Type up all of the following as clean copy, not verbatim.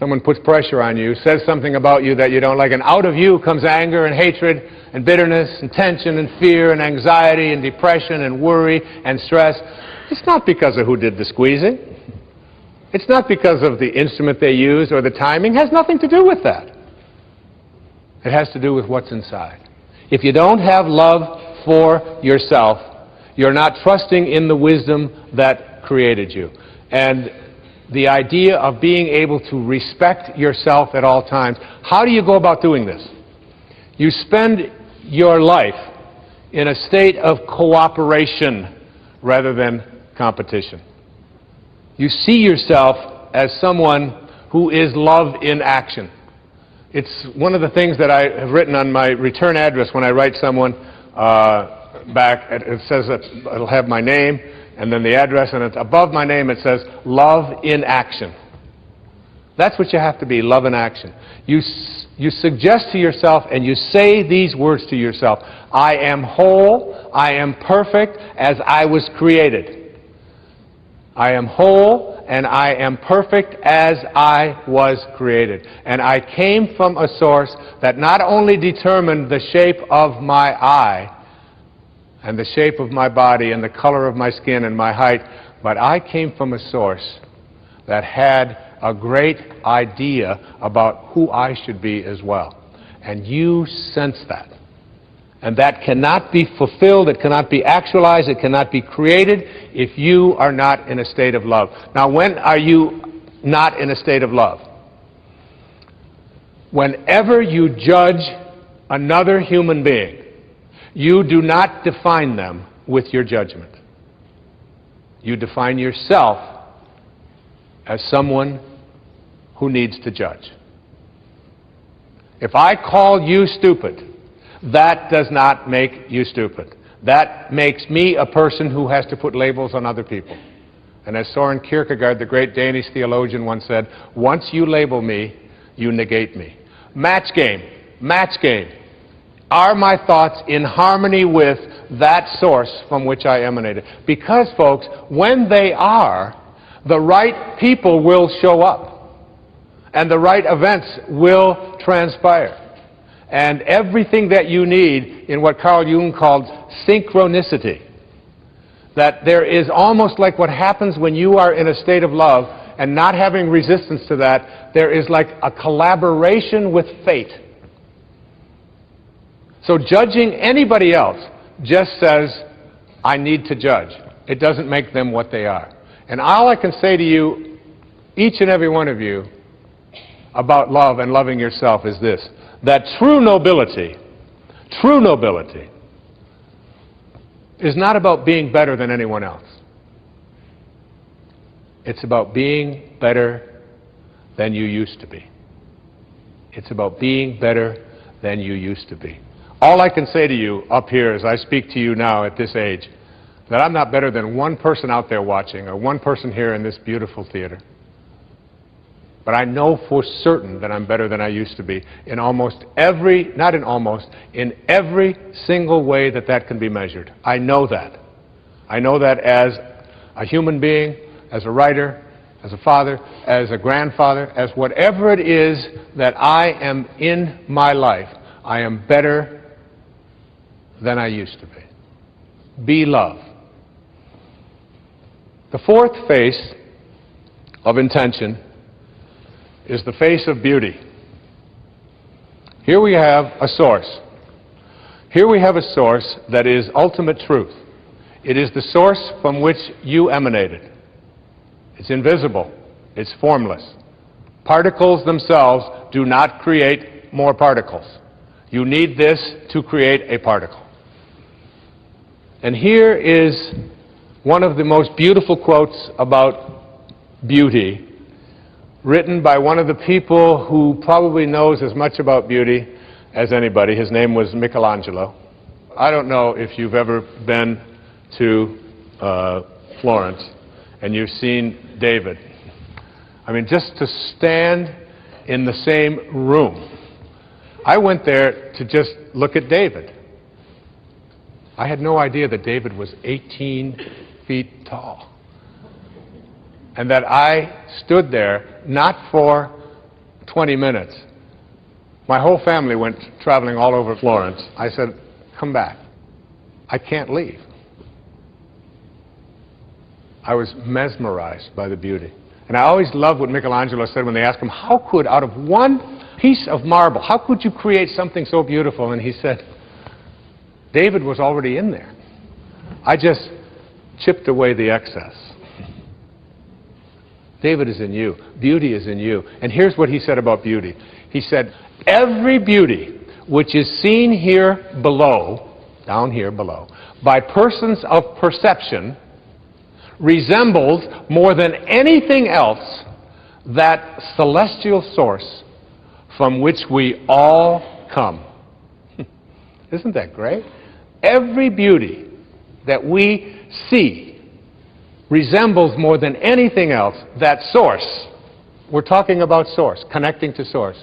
Someone puts pressure on you, says something about you that you don't like, and out of you comes anger and hatred and bitterness and tension and fear and anxiety and depression and worry and stress. It's not because of who did the squeezing. It's not because of the instrument they used or the timing. It has nothing to do with that. It has to do with what's inside. If you don't have love for yourself, you're not trusting in the wisdom that created you. And the idea of being able to respect yourself at all times. How do you go about doing this? You spend your life in a state of cooperation rather than competition. You see yourself as someone who is love in action. It's one of the things that I have written on my return address when I write someone back. It says that it'll have my name and then the address, and it's above my name it says, love in action. That's what you have to be, love in action. You suggest to yourself and you say these words to yourself, I am whole, I am perfect as I was created. I am whole and I am perfect as I was created. And I came from a source that not only determined the shape of my eye, and the shape of my body and the color of my skin and my height, but I came from a source that had a great idea about who I should be as well. And you sense that. And that cannot be fulfilled, it cannot be actualized, it cannot be created if you are not in a state of love. Now, when are you not in a state of love? Whenever you judge another human being, you do not define them with your judgment. You define yourself as someone who needs to judge. If I call you stupid, that does not make you stupid. That makes me a person who has to put labels on other people. And as Soren Kierkegaard, the great Danish theologian, once said, once you label me, you negate me. Match game. Match game. Are my thoughts in harmony with that source from which I emanated? Because, folks, when they are, the right people will show up. And the right events will transpire. And everything that you need in what Carl Jung called synchronicity, that there is almost like what happens when you are in a state of love and not having resistance to that, there is like a collaboration with fate. So judging anybody else just says, I need to judge. It doesn't make them what they are. And all I can say to you, each and every one of you, about love and loving yourself is this, that true nobility is not about being better than anyone else. It's about being better than you used to be. It's about being better than you used to be. All I can say to you up here as I speak to you now at this age, that I'm not better than one person out there watching or one person here in this beautiful theater. But I know for certain that I'm better than I used to be in almost every, not in almost, in every single way that that can be measured. I know that. I know that as a human being, as a writer, as a father, as a grandfather, as whatever it is that I am in my life, I am better than I used to be. Be love. The fourth face of intention is the face of beauty. Here we have a source. Here we have a source that is ultimate truth. It is the source from which you emanated. It's invisible. It's formless. Particles themselves do not create more particles. You need this to create a particle. And here is one of the most beautiful quotes about beauty, written by one of the people who probably knows as much about beauty as anybody. His name was Michelangelo. I don't know if you've ever been to Florence and you've seen David. I mean, just to stand in the same room. I went there to just look at David. I had no idea that David was 18 feet tall. And that I stood there not for 20 minutes. My whole family went traveling all over Florence. I said, come back. I can't leave. I was mesmerized by the beauty. And I always loved what Michelangelo said when they asked him, how could, out of one piece of marble, how could you create something so beautiful? And he said, David was already in there. I just chipped away the excess. David is in you. Beauty is in you. And here's what he said about beauty. He said, every beauty which is seen here below, down here below, by persons of perception resembles more than anything else that celestial source from which we all come. Isn't that great? Every beauty that we see resembles more than anything else that source. We're talking about source, connecting to source,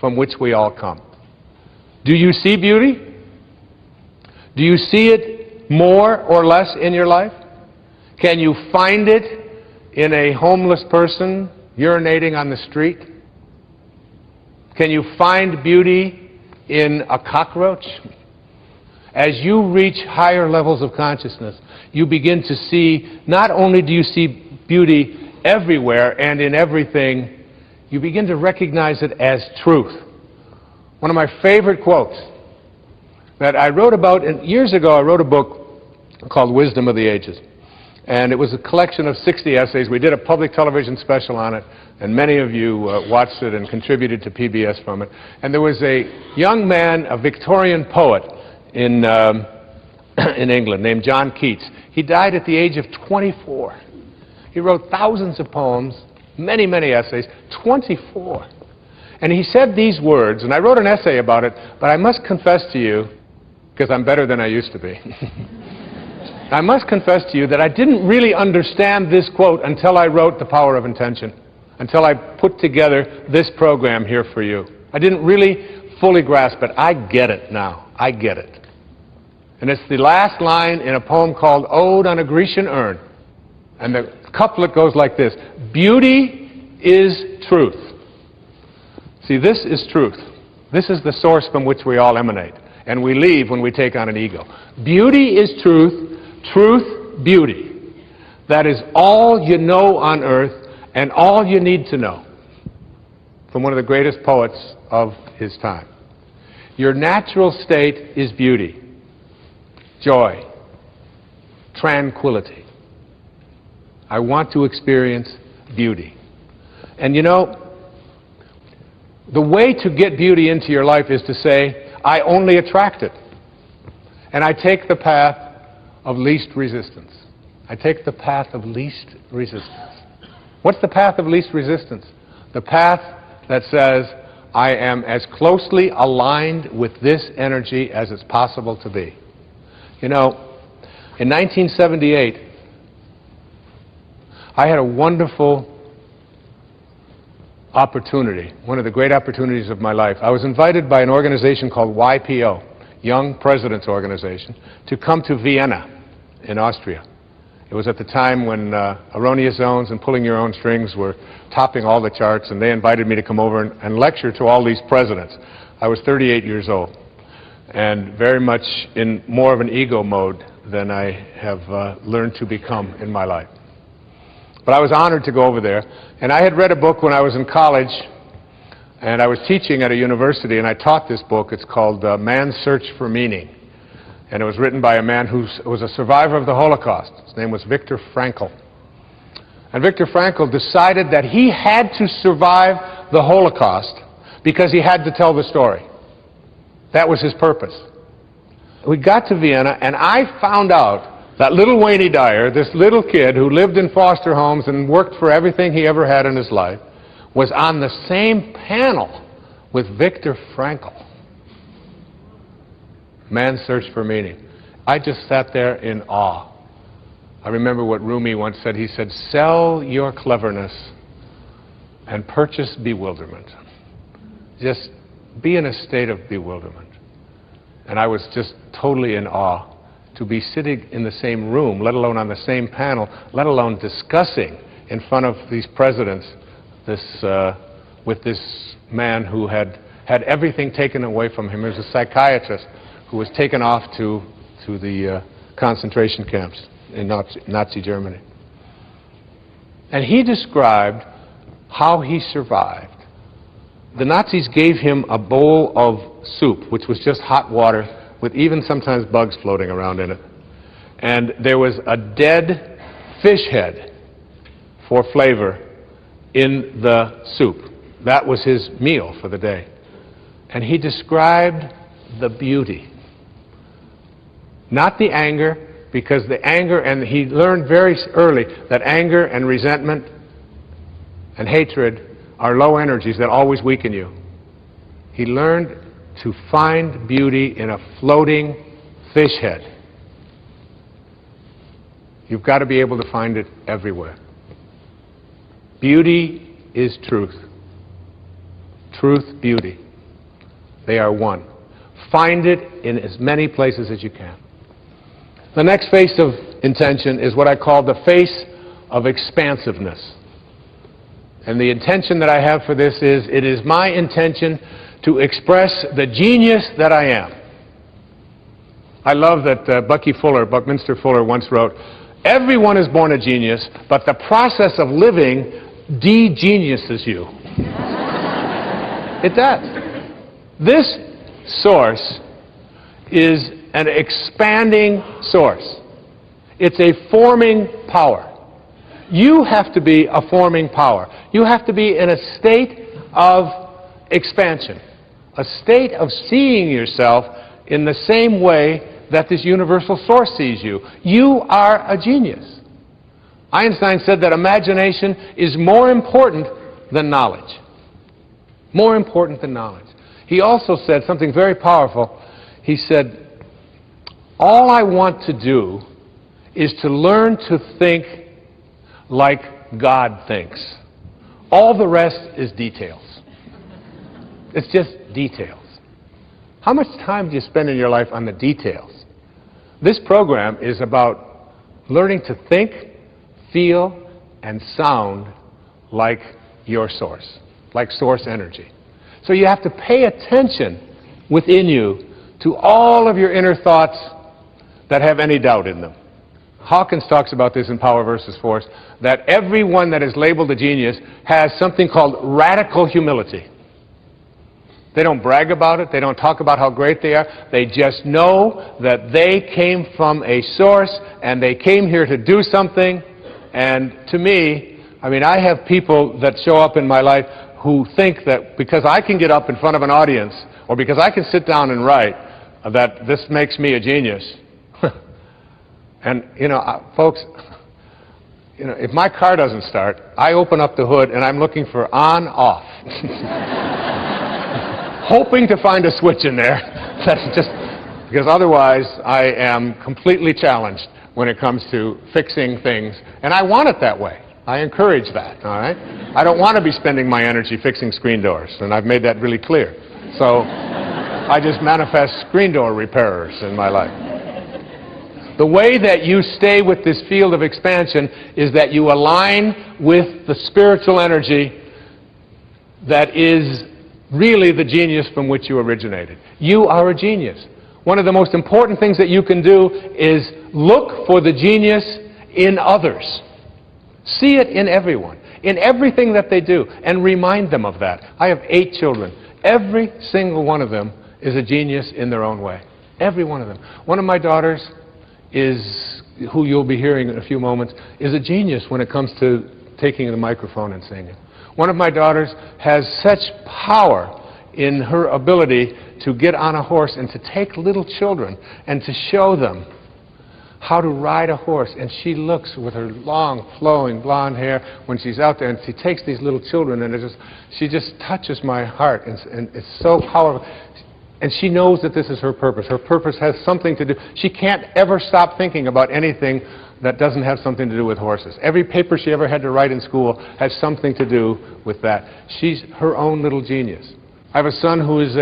from which we all come. Do you see beauty? Do you see it more or less in your life? Can you find it in a homeless person urinating on the street? Can you find beauty in a cockroach? As you reach higher levels of consciousness, you begin to see, not only do you see beauty everywhere and in everything, you begin to recognize it as truth. One of my favorite quotes that I wrote about, years ago I wrote a book called Wisdom of the Ages. And it was a collection of 60 essays. We did a public television special on it, and many of you watched it and contributed to PBS from it. And there was a young man, a Victorian poet in England named John Keats. He died at the age of 24. He wrote thousands of poems, many, many essays, 24. And he said these words, and I wrote an essay about it, but I must confess to you, because I'm better than I used to be, I must confess to you that I didn't really understand this quote until I wrote The Power of Intention, until I put together this program here for you. I didn't really fully grasp it. I get it now. I get it. And it's the last line in a poem called Ode on a Grecian Urn. And the couplet goes like this: beauty is truth. See, this is truth. This is the source from which we all emanate. And we leave when we take on an ego. Beauty is truth. Truth, beauty. That is all you know on earth and all you need to know. From one of the greatest poets of his time. Your natural state is beauty, joy, tranquility. I want to experience beauty. And you know, the way to get beauty into your life is to say, I only attract it. And I take the path of least resistance. I take the path of least resistance. What's the path of least resistance? The path that says, I am as closely aligned with this energy as it's possible to be. You know, in 1978, I had a wonderful opportunity, one of the great opportunities of my life. I was invited by an organization called YPO, Young Presidents Organization, to come to Vienna in Austria. It was at the time when Erroneous Zones and Pulling Your Own Strings were topping all the charts, and they invited me to come over and lecture to all these presidents. I was 38 years old and very much in more of an ego mode than I have learned to become in my life. But I was honored to go over there, and I had read a book when I was in college, and I was teaching at a university, and I taught this book. It's called Man's Search for Meaning, and it was written by a man who was a survivor of the Holocaust. His name was Viktor Frankl. And Viktor Frankl decided that he had to survive the Holocaust because he had to tell the story. That was his purpose. We got to Vienna, and I found out that little Wayne Dyer, this little kid who lived in foster homes and worked for everything he ever had in his life, was on the same panel with Viktor Frankl. Man's Search for Meaning. I just sat there in awe. I remember what Rumi once said. He said, sell your cleverness and purchase bewilderment. Just be in a state of bewilderment. And I was just totally in awe to be sitting in the same room, let alone on the same panel, let alone discussing in front of these presidents with this man who had everything taken away from him. He was a psychiatrist who was taken off to the concentration camps in Nazi Germany. And he described how he survived. The Nazis gave him a bowl of soup, which was just hot water with even sometimes bugs floating around in it. And there was a dead fish head for flavor in the soup. That was his meal for the day. And he described the beauty. Not the anger, because the anger, and he learned very early that anger and resentment and hatred are low energies that always weaken you. He learned to find beauty in a floating fish head. You've got to be able to find it everywhere. Beauty is truth. Truth, beauty. They are one. Find it in as many places as you can. The next face of intention is what I call the face of expansiveness. And the intention that I have for this is, it is my intention to express the genius that I am. I love that Buckminster Fuller once wrote, "Everyone is born a genius, but the process of living de-geniuses you." It does. This source is an expanding source. It's a forming power. You have to be a forming power. You have to be in a state of expansion, a state of seeing yourself in the same way that this universal source sees you. You are a genius. Einstein said that imagination is more important than knowledge. More important than knowledge. He also said something very powerful. He said, all I want to do is to learn to think like God thinks. All the rest is details. It's just details. How much time do you spend in your life on the details? This program is about learning to think, feel, and sound like your source, like source energy. So you have to pay attention within you to all of your inner thoughts that have any doubt in them. Hawkins talks about this in Power versus Force, that everyone that is labeled a genius has something called radical humility. They don't brag about it. They don't talk about how great they are. They just know that they came from a source and they came here to do something. And to me, I mean, I have people that show up in my life who think that because I can get up in front of an audience or because I can sit down and write, that this makes me a genius. And, you know, folks, you know, if my car doesn't start, I open up the hood and I'm looking for on, off. Hoping to find a switch in there. That's just, because otherwise I am completely challenged when it comes to fixing things. And I want it that way. I encourage that, all right? I don't want to be spending my energy fixing screen doors, and I've made that really clear. So I just manifest screen door repairers in my life. The way that you stay with this field of expansion is that you align with the spiritual energy that is really the genius from which you originated. You are a genius. One of the most important things that you can do is look for the genius in others. See it in everyone, in everything that they do, and remind them of that. I have 8 children. Every single one of them is a genius in their own way. Every one of them. One of my daughters is, who you'll be hearing in a few moments, is a genius when it comes to taking the microphone and singing. One of my daughters has such power in her ability to get on a horse and to take little children and to show them how to ride a horse. And she looks with her long, flowing blonde hair when she's out there, and she takes these little children, and she just touches my heart, and it's so powerful. And she knows that this is her purpose. Her purpose has something to do. She can't ever stop thinking about anything that doesn't have something to do with horses. Every paper she ever had to write in school has something to do with that. She's her own little genius. I have a son who is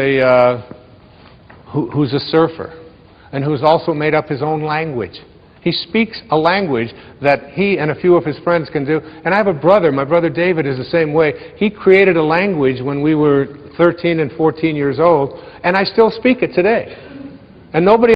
who's a surfer, and who's also made up his own language. He speaks a language that he and a few of his friends can do. And I have a brother, my brother David is the same way. He created a language when we were 13 and 14 years old, and I still speak it today. And nobody